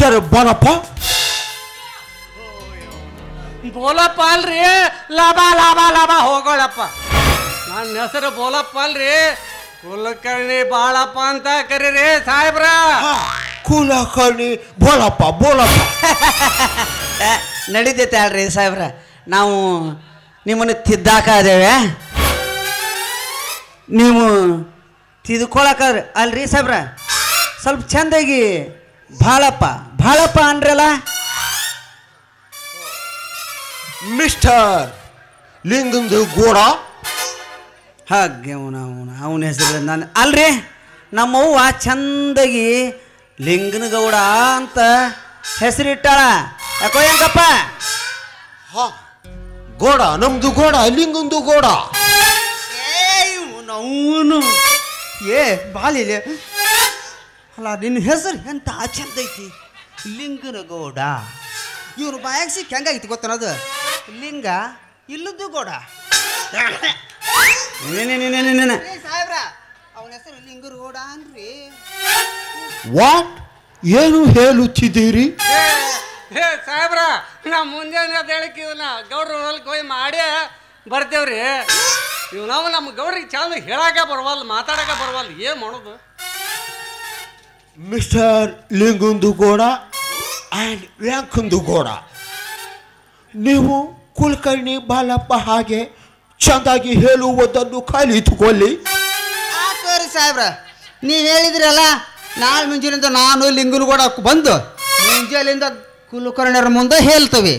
Mister Balappa. ಬೋಲಪ್ಪ ಅಲ್ರಿ, ಲಾಭ ಲಾಭ ಲಾಭ ಹೋಗೋಳಪ್ಪ. ನನ್ನ ಹೆಸರು ಬೋಲಪ್ಪ ಅಲ್ರಿ, ಕುಲಕರ್ಣಿ ಬಾಳಪ್ಪ ಅಂತ ಕರೀರಿ ಸಾಹೇಬ್ರ. ಕುಲಕರ್ಣಿ ಬೋಲಪ್ಪ ಬೋಲಪ್ಪ. ನಡೀತೈತೆ ಅಲ್ರಿ ಸಾಹೇಬ್ರ, ನಾವು ನಿಮ್ಮನ್ನು ತಿದ್ದಾಕ ಅದೇವೆ, ನೀವು ತಿದ್ಕೊಳಕ ಅಲ್ರಿ ಸಾಹೇಬ್ರ. ಸ್ವಲ್ಪ ಚಂದಾಗಿ ಭಾಳಪ್ಪ ಭಾಳಪ್ಪ ಅನ್ರಲ್ಲ. ಮಿಸ್ಟರ್ ಲಿಂಗಂದು ಗೋಡ. ಹಾಗೆ ಅವನ ಹೆಸರು ನಾನು ಅಲ್ರಿ. ನಮ್ಮವ್ವ ಚಂದಾಗಿ ಲಿಂಗನಗೌಡ ಅಂತ ಹೆಸರಿಟ್ಟಾಳ. ಯಾಕೋ ಹೆಂಗಪ್ಪ? ಹಾ, ಗೋಡ ನಮ್ದು ಗೋಡ, ಲಿಂಗಂದು ಗೋಡ. ಅವನು ಏ ಬಾಲಿಲೆ ಅಲ್ಲ, ನಿನ್ನ ಹೆಸರು ಎಂತ ಚಂದ ಐತಿ, ಲಿಂಗನಗೌಡ. ಇವ್ರು ಬಾಯಾಗ ಸಿಕ್ಕ ಹೆಂಗಾಗಿತ್ತು ಗೊತ್ತನದು, ಲಿಂಗ ಇಲ್ಲದ್ದು ಗೋಡ. ಸಾಹೇಬ್ರ ಅವನ ಹೆಸರು ಲಿಂಗನಗೌಡ ಅನ್ರಿ. ವಾಟ್ ಏನು ಹೇಳುತ್ತಿದ್ದೀರಿ? ಸಾಹೇಬ್ರ, ನಾ ಮುಂಜಾನೆ ಹೇಳಿಕ್ ಇವನ್ನ ಗೌಡ್ರ ಹೊಲಕ್ಕೆ ಹೋಗಿ ಮಾಡಿ ಬರ್ತೇವ್ರಿ. ಇವ್ ನಾವು ನಮ್ಮ ಗೌಡ್ರಿಗೆ ಚಂದ ಹೇಳಾಕ ಬರವಲ್ಲ, ಮಾತಾಡಕ ಬರವಲ್ಲ, ಏನ್ ಮಾಡೋದು? ಮಿಸ್ಟರ್ ಲಿಂಗಂದು ಗೋಡ ಆ್ಯಂಡ್ ವ್ಯಾಂಕಂದು ಗೋಡ, ನೀವು ಕುಲಕರ್ಣಿ ಬಾಲಪ್ಪ ಹಾಗೆ ಚಂದಾಗಿ ಹೇಳುವುದನ್ನು ಕಲಿತುಕೊಳ್ಳಿ. ಸರಿ ಸಾಹೇಬ್ರ, ನೀವು ಹೇಳಿದ್ರಲ್ಲ, ನಾಳೆ ಮುಂಜಾನೆಯಿಂದ ನಾನು ಲಿಂಗನಗೌಡ ಬಂದು ಮುಂಜಾನೆಯಿಂದ ಕುಲಕರ್ಣಿಯರ ಮುಂದೆ ಹೇಳ್ತೇವೆ.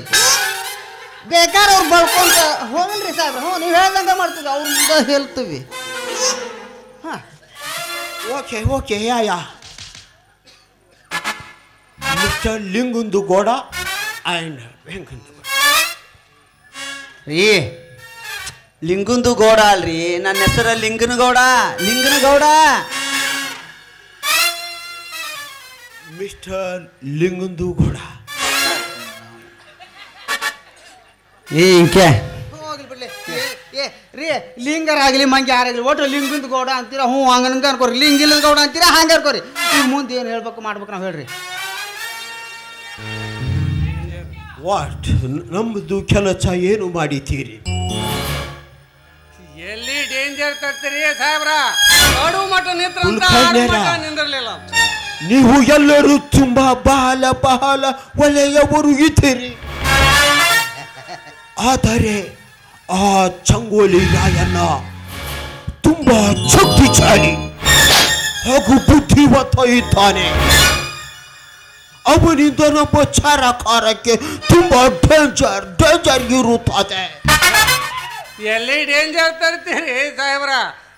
ಬೇಕಾದ್ರೆ ಅವ್ರು ಬಳ್ಕೊಂತ ಹೋಗಲ್ರಿ ಸಾಹೇಬ್ರ. ಹ್ಞೂ, ನೀವು ಹೇಳ್ದಂಗೆ ಮಾಡ್ತೀವಿ, ಅವ್ರ ಮುಂದೆ ಹೇಳ್ತೀವಿ. ಹಾಂ, okay okay yeah mister Lingandu Goda and Vyankandu Goda. ರೀ, ಲಿಂಗಂದು ಗೌಡ ಅಲ್ರಿ, ನನ್ನ ಹೆಸರು ಲಿಂಗನಗೌಡ. ಲಿಂಗನಗೌಡ ಮಿಸ್ಟರ್ ಲಿಂಗಂದು ಗೋಡ. ಇಂಕೆ ಹೋಗ್ಲಿ ಬಿಡ್ಲಿ. ರೀ, ಲಿಂಗರಾಗಲಿ ಮಂಗೆ ಯಾರಾಗಲಿ ಒಟ್ಟು ಲಿಂಗಂದು ಗೌಡ ಅಂತೀರ. ಹ್ಞೂ, ಹಂಗಂಗೆ ಅನ್ಕೋರಿ. ಲಿಂಗಿಲ್ಲದ ಗೌಡ ಅಂತೀರ, ಹಂಗೆ ಅನ್ಕೋರಿ. ಈಗ ಮುಂದೆ ಏನು ಹೇಳ್ಬೇಕು ಮಾಡ್ಬೇಕು ನಾವು ಹೇಳ್ರಿ. ವಾಟ್ ನಮ್ಮದು ಕೆಲಸ ಏನು ಮಾಡಿತೀರಿ? ಎಲ್ಲಿ ಡೇಂಜರ್ ತರ್ತೀರಿ ಸಾಹೇಬ್ರ? ನಡು ಮಠ ನಿಂತ್ರ ನಿಂದಿರ್ಲಿಲ್ಲ. ನೀವು ಎಲ್ಲರೂ ತುಂಬಾ ಬಹಳ ಬಹಳ ಒಳ್ಳೆಯವರು ಇದ್ದೀರಿ. ಆದರೆ ಆ ಚಂಗೋಲಿ ರಾಯಣ್ಣ ತುಂಬಾ ಶಕ್ತಿಶಾಲಿ ಹಾಗೂ ಬುದ್ಧಿವಂತ ಇದ್ದಾನೆ. ಅವನಿಂದ ನಮ್ಮ ಚಾರಕಾರಕ್ಕೆ ತುಂಬಾ ಡೇಂಜರ್ ಇರುತ್ತದೆ. ಎಲ್ಲಿ ಡೇಂಜರ್ ತರ್ತೀರಿ ಸಾಹೇಬ್ರ?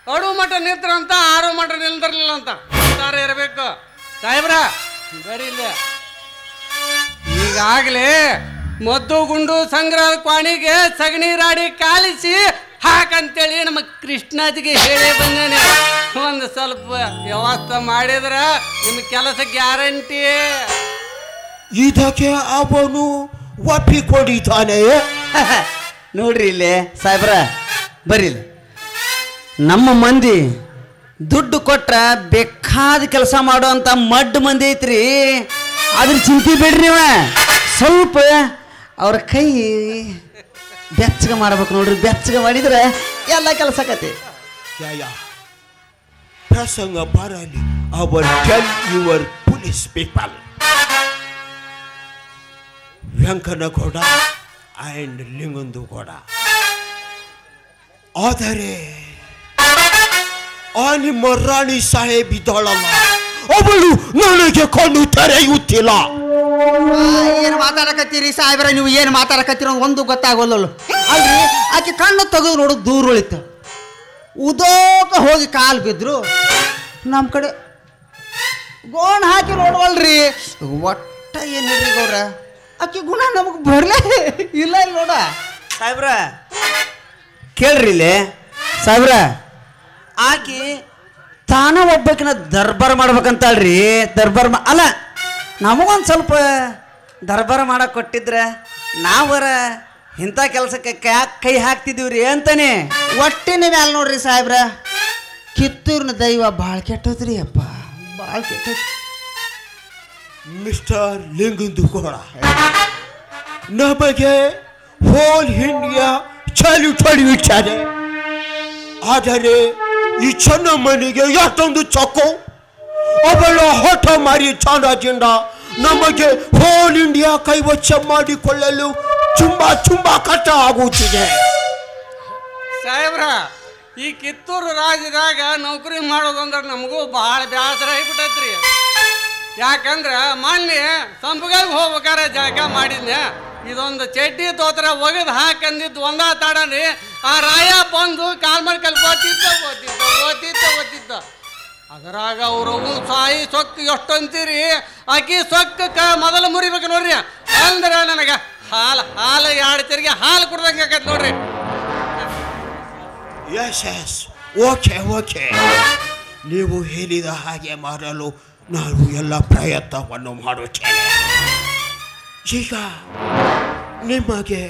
ನಡು ಮಠ ನಿಂತ್ರ ಅಂತ, ಆರು ಮಠ ನಿಲ್ದಿರ್ಲಿಲ್ಲ ಅಂತ ಇರಬೇಕು ಸಾಹೇಬ್ರ. ಬರೀಲ್ಲ, ಈಗಾಗಲೇ ಮದ್ದು ಗುಂಡು ಸಂಗ್ರಹ ಕ್ವಾಣಿಗೆ ಸಗಣಿ ರಾಡಿ ಕಾಲಿಸಿ ಹಾಕಂತೇಳಿ ನಮ್ಮ ಕೃಷ್ಣಾಜಿಗೆ ಹೇಳೇ ಬಂದಾನೆ. ಒಂದು ಸ್ವಲ್ಪ ವ್ಯವಸ್ಥೆ ಮಾಡಿದ್ರ ನಿಮ್ಮ ಕೆಲಸ ಗ್ಯಾರಂಟಿ. ಇದಕ್ಕೆ ಅವನು ಒಪ್ಪಿಕೊಂಡಿದ್ದಾನೆ. ನೋಡ್ರಿ ಇಲ್ಲೇ ಸಾಹೇಬ್ರ, ಬರೀಲಿ. ನಮ್ಮ ಮಂದಿ ದುಡ್ಡು ಕೊಟ್ರ ಬೇಕಾದ ಕೆಲಸ ಮಾಡುವಂಥ ಮಡ್ಡು ಮಂದಿ ಐತ್ರಿ. ಅದ್ರ ಚಿಂತೆ ಬಿಡ್ರಿ ನೀವ. ಸ್ವಲ್ಪ ಅವ್ರ ಕೈ ಬೆಚ್ಚಗೆ ಮಾಡ್ಬೇಕು ನೋಡ್ರಿ. ಬೆಚ್ಚಗೆ ಮಾಡಿದ್ರೆ ಎಲ್ಲ ಕೆಲಸ ಆಕತಿ. ಪ್ರಸಂಗ ಬರಲಿ, our tell your police people. Venkanagowda and Lingandu Gowda. ಆದರೆ ಆ ನಿಮ್ಮ ರಾಣಿ ಸಾಹೇಬ್ ಇದ್ದಾಳಲ್ಲ, ಅವಳು ನನಗೆ ಕಣ್ಣು ತೆರೆಯುತ್ತಿಲ್ಲ. ಏನು ಮಾತಾಡಕತ್ತೀರಿ ಸಾಹೇಬ್ರ? ನೀವು ಏನು ಮಾತಾಡಕತ್ತೀರ ಒಂದು ಗೊತ್ತಾಗೋಲ್ಲ. ಅಲ್ರಿ, ಆಕೆ ಕಣ್ಣು ತೆಗೆದು ನೋಡೋದು ದೂರ ಉಳಿತು. ಉದೋಕ ಹೋಗಿ ಕಾಲು ಬಿದ್ರು. ನಮ್ಮ ಕಡೆ ಗೋಣ ಹಾಕಿ ನೋಡವಲ್ರಿ. ಒಟ್ಟ ಏನು ಹೇಳ್ರಿ ಗೌಡ್ರ, ಆಕೆ ಗುಣ ನಮಗೆ ಬರಲೇ ಇಲ್ಲ. ನೋಡ ಸಾಹೇಬ್ರ, ಕೇಳ್ರಿ ಇಲ್ಲಿ ಸಾಹೇಬ್ರ, ಆಕಿ ತಾನ ಒಬ್ಬಕಿನ ದರ್ಬಾರ್ ಮಾಡ್ಬೇಕಂತಳ್ರಿ. ದರ್ಬಾರ್ ಅಲ್ಲ, ನಮಗೊಂದು ಸ್ವಲ್ಪ ದರ್ಬಾರ ಮಾಡಕ್ಕೆ ಕೊಟ್ಟಿದ್ರೆ ನಾವರ ಇಂಥ ಕೆಲಸಕ್ಕೆ ಕೈ ಹಾಕ್ತಿದ್ದೀವ್ರಿ ಅಂತಾನೆ. ಒಟ್ಟಿನ ಮ್ಯಾಲ ನೋಡ್ರಿ ಸಾಹೇಬ್ರ, ಕಿತ್ತೂರಿನ ದೈವ ಭಾಳ ಕೆಟ್ಟದ್ರಿ ಅಪ್ಪ, ಭಾಳ ಕೆಟ್ಟದ್. ಮಿಸ್ಟರ್ ಲಿಂಗಂದುಕೋಳ ನಮಗೆ ಹೋಲ್ ಇಂಡಿಯಾ ಚಾಲಿ ವಿಚಾರ. ಆದರೆ ಈ ಚೆನ್ನಮ್ಮನಿಗೆ ಯಾತೊಂದು ಚೊಕ್ಕು, ಅವಳ ಹೊಟ ಮಾರಿ ಚಾಣದಿಂದ ನಮಗೆ ಹೋಲ್ ಇಂಡಿಯಾ ಕೈವಶ ಮಾಡಿಕೊಳ್ಳಲು ತುಂಬಾ ಕಷ್ಟ ಆಗುತ್ತಿದೆ. ಸಾಹೇಬ್ರ, ಈ ಕಿತ್ತೂರು ರಾಜ್ಯದಾಗ ನೌಕರಿ ಮಾಡೋದಂದ್ರೆ ನಮಗೂ ಭಾಳ ಬೇಸರ ಆಗಿಬಿಟ್ಟೈತ್ರಿ. ಯಾಕಂದ್ರೆ ಮೊನ್ನೆ ಸಂಪಗಾಗ ಹೋಗ್ಬೇಕಾರೆ ಜಾಗ ಮಾಡಿದ್ನೆ, ಇದೊಂದು ಚಡ್ಡಿ ತೋತ್ರ ಒಗದು ಹಾಕಂದಿದ್ದು ಒಂದ ತಾಡನ್ರಿ. ಆ ರಾಯ ಬಂದು ಕಾಲ್ ಮಾಡಿ ಓದ್ತಿದ್ದ ಅದರಾಗ ಅವರು ಸಾಯಿ ಸೊಕ್ಕ ಎಷ್ಟು ಅಂತೀರಿ, ಆಕಿ ಸೊಕ್ಕ ಮೊದಲು ಮುರಿಬೇಕು ನೋಡ್ರಿ. ಅಂದ್ರೆ ನನಗೆ ಹಾಲು 2 ಚರಿಗೆ ಹಾಲು ಕುಡ್ದಂಗೆ ಆಕೈತೆ ನೋಡ್ರಿ. ಎಸ್ ಓಕೆ, ನೀವು ಹೇಳಿದ ಹಾಗೆ ಮಾಡಲು ನಾನು ಎಲ್ಲ ಪ್ರಯತ್ನವನ್ನು ಮಾಡುತ್ತೇನೆ. ಈಗ ನಿಮಗೆ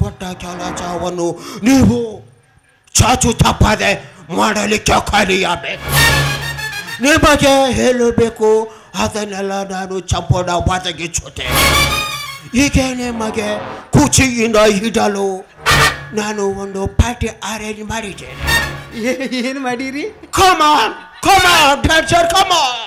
ಕೊಟ್ಟ ಕೆಲಸವನ್ನು ನೀವು ಚಾಚು ತಪ್ಪದೆ ಮಾಡಲಿಕ್ಕೆ ಕಲಿಯಬೇಕು. ನಿಮಗೆ ಹೇಳಬೇಕು, ಅದನ್ನೆಲ್ಲ ನಾನು ಸಂಪೂರ್ಣ ಒದಗಿಸುತ್ತೇನೆ. ಈಗ ನಿಮಗೆ ಖುಷಿಯಿಂದ ಇಡಲು ನಾನು ಒಂದು ಪಾರ್ಟಿ ಅರೇಂಜ್ ಮಾಡಿದ್ದೇನೆ. ಏನು ಮಾಡಿರಿ? Come on, dancer, come on.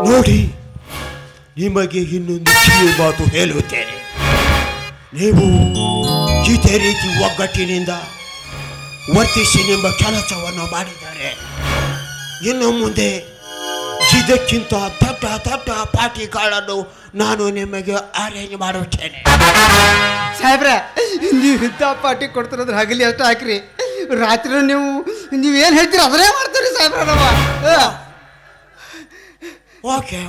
ನೋಡಿ, ನಿಮಗೆ ಇನ್ನೊಂದು ಕಿವಿ ಮಾತು ಹೇಳುತ್ತೇನೆ. ನೀವು ಇದೇ ರೀತಿ ಒಗ್ಗಟ್ಟಿನಿಂದ ವರ್ತಿಸಿ ನಿಮ್ಮ ಕೆಲಸವನ್ನು ಮಾಡಿದರೆ ಇನ್ನು ಮುಂದೆ ಇದಕ್ಕಿಂತ ದೊಡ್ಡ ಪಾರ್ಟಿಗಳನ್ನು ನಾನು ನಿಮಗೆ ಅರೇಂಜ್ ಮಾಡುತ್ತೇನೆ. ಸಾಹೇಬ್ರೆ, ನೀವು ಇಂಥ ಪಾರ್ಟಿ ಕೊಡ್ತಿರೋದ್ರೆ ಹಗಲಿ ಅಷ್ಟು ಹಾಕ್ರಿ, ರಾತ್ರಿ ನೀವೇನು ಹೇಳ್ತೀರಿ ಅದನ್ನೇ ಮಾಡ್ತೀರಿ ಸಾಹೇಬ್ರ. ಓಕೆ,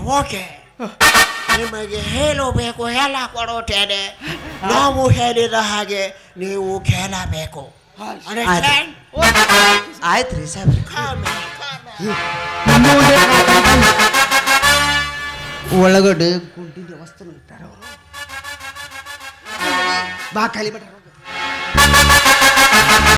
ನಿಮಗೆ ಹೇಳಬೇಕು, ಎಲ್ಲ ಕೊಡುತ್ತೇನೆ. ನಾವು ಹೇಳಿದ ಹಾಗೆ ನೀವು ಕೇಳಬೇಕು. ಆಯ್ತು ರೀ ಸಾಹೇಬ್ರೆ. ಒಳಗಡೆ ಗುಂಡಿನ ವಸ್ತು ಇಟ್ಟಾರ ಬಾ ಖಾಲಿ ಬಿಟ್ಟಾರ